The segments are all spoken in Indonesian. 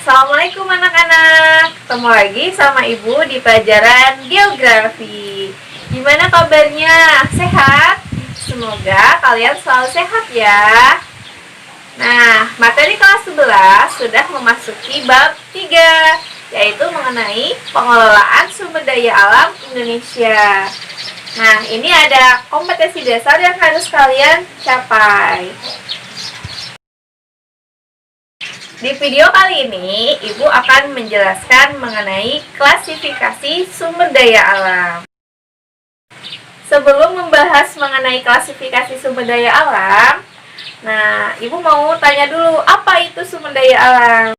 Assalamualaikum anak-anak. Ketemu lagi sama Ibu di pelajaran geografi. Gimana kabarnya? Sehat? Semoga kalian selalu sehat ya. Nah, materi kelas 11 sudah memasuki bab 3, yaitu mengenai pengelolaan sumber daya alam Indonesia. Nah, ini ada kompetensi dasar yang harus kalian capai. Di video kali ini, Ibu akan menjelaskan mengenai klasifikasi sumber daya alam. Sebelum membahas mengenai klasifikasi sumber daya alam, Ibu mau tanya dulu, apa itu sumber daya alam?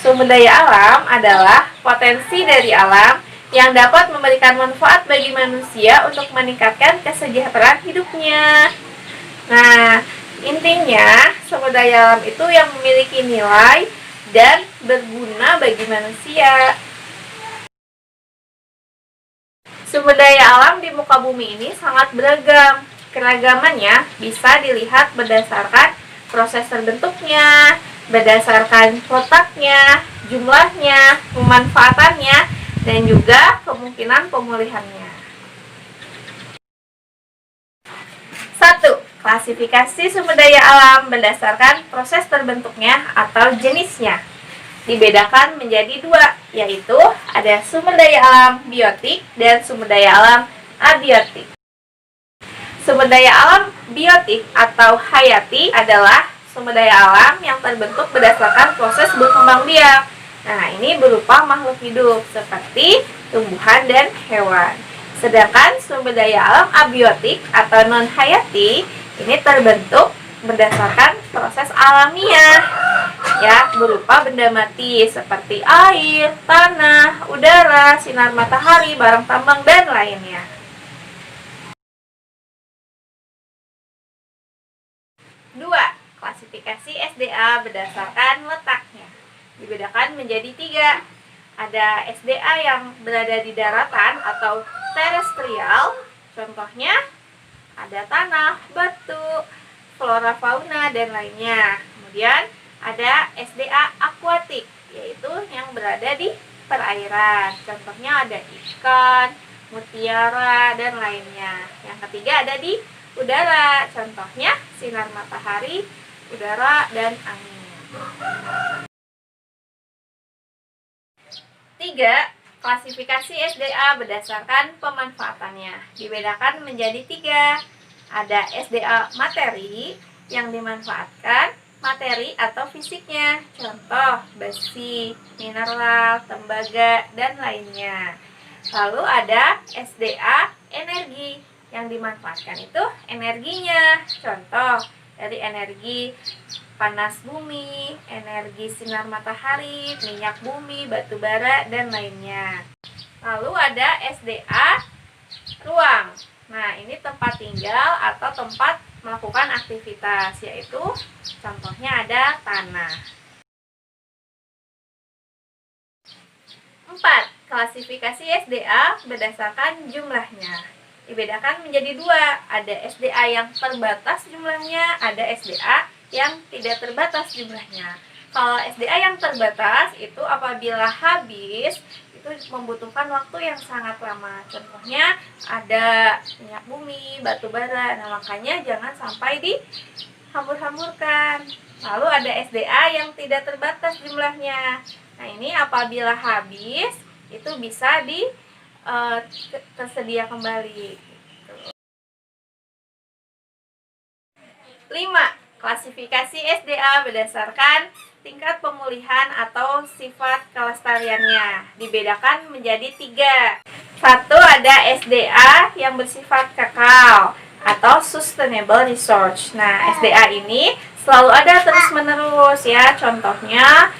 Sumber daya alam adalah potensi dari alam yang dapat memberikan manfaat bagi manusia untuk meningkatkan kesejahteraan hidupnya. Intinya, sumber daya alam itu yang memiliki nilai dan berguna bagi manusia. Sumber daya alam di muka bumi ini sangat beragam. Keragamannya bisa dilihat berdasarkan proses terbentuknya, berdasarkan letaknya, jumlahnya, pemanfaatannya, dan juga kemungkinan pemulihannya. 1. Klasifikasi sumber daya alam berdasarkan proses terbentuknya atau jenisnya. Dibedakan menjadi 2, yaitu ada sumber daya alam biotik dan sumber daya alam abiotik. Sumber daya alam biotik atau hayati adalah sumber daya alam yang terbentuk berdasarkan proses berkembang biak. Ini berupa makhluk hidup seperti tumbuhan dan hewan. Sedangkan sumber daya alam abiotik atau non-hayati ini terbentuk berdasarkan proses alamiah, berupa benda mati seperti air, tanah, udara, sinar matahari, barang tambang, dan lainnya. Dua, klasifikasi SDA berdasarkan letaknya. Dibedakan menjadi 3. Ada SDA yang berada di daratan atau terestrial, contohnya ada tanah, batu, flora fauna, dan lainnya. Kemudian ada SDA akuatik, yaitu yang berada di perairan, contohnya ada ikan, mutiara, dan lainnya. Yang ketiga ada di udara, contohnya sinar matahari, udara, dan angin. 3. Klasifikasi SDA berdasarkan pemanfaatannya. Dibedakan menjadi 3. Ada SDA materi yang dimanfaatkan materi atau fisiknya. Contoh, besi, mineral, tembaga, dan lainnya. Lalu ada SDA energi yang dimanfaatkan itu energinya. Contoh, dari energi panas bumi, energi sinar matahari, minyak bumi, batu bara, dan lainnya. Lalu ada SDA ruang. Ini tempat tinggal atau tempat melakukan aktivitas, yaitu contohnya ada tanah. 4. Klasifikasi SDA berdasarkan jumlahnya. Dibedakan menjadi 2. Ada SDA yang terbatas jumlahnya, ada SDA yang tidak terbatas jumlahnya. Kalau SDA yang terbatas itu apabila habis itu membutuhkan waktu yang sangat lama. Contohnya ada minyak bumi, batu bara. Makanya jangan sampai dihambur-hamburkan. Lalu ada SDA yang tidak terbatas jumlahnya. Ini apabila habis itu bisa tersedia kembali. 5. Klasifikasi SDA berdasarkan tingkat pemulihan atau sifat kelestariannya. Dibedakan menjadi 3. 1. Ada SDA yang bersifat kekal atau sustainable resource. SDA ini selalu ada terus-menerus ya. Contohnya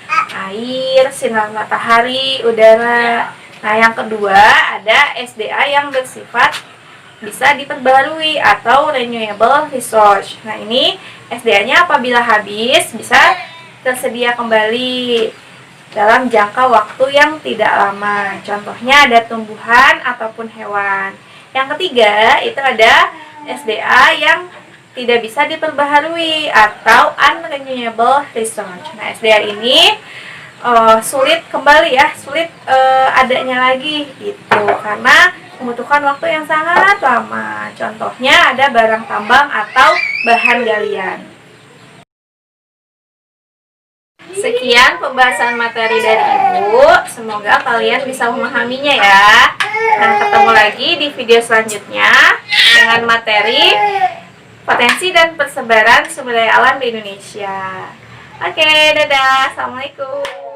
air, sinar matahari, udara. Yang kedua ada SDA yang bersifat bisa diperbarui atau renewable resource. Ini SDA-nya apabila habis bisa tersedia kembali dalam jangka waktu yang tidak lama. Contohnya ada tumbuhan ataupun hewan. Yang ketiga itu ada SDA yang tidak bisa diperbaharui atau unrenewable resource. Nah, SDR ini sulit kembali ya, sulit adanya lagi gitu karena membutuhkan waktu yang sangat lama. Contohnya ada barang tambang atau bahan galian. Sekian pembahasan materi dari Ibu. Semoga kalian bisa memahaminya ya. Nah, ketemu lagi di video selanjutnya dengan materi potensi dan persebaran sumber daya alam di Indonesia. Oke, dadah. Assalamualaikum.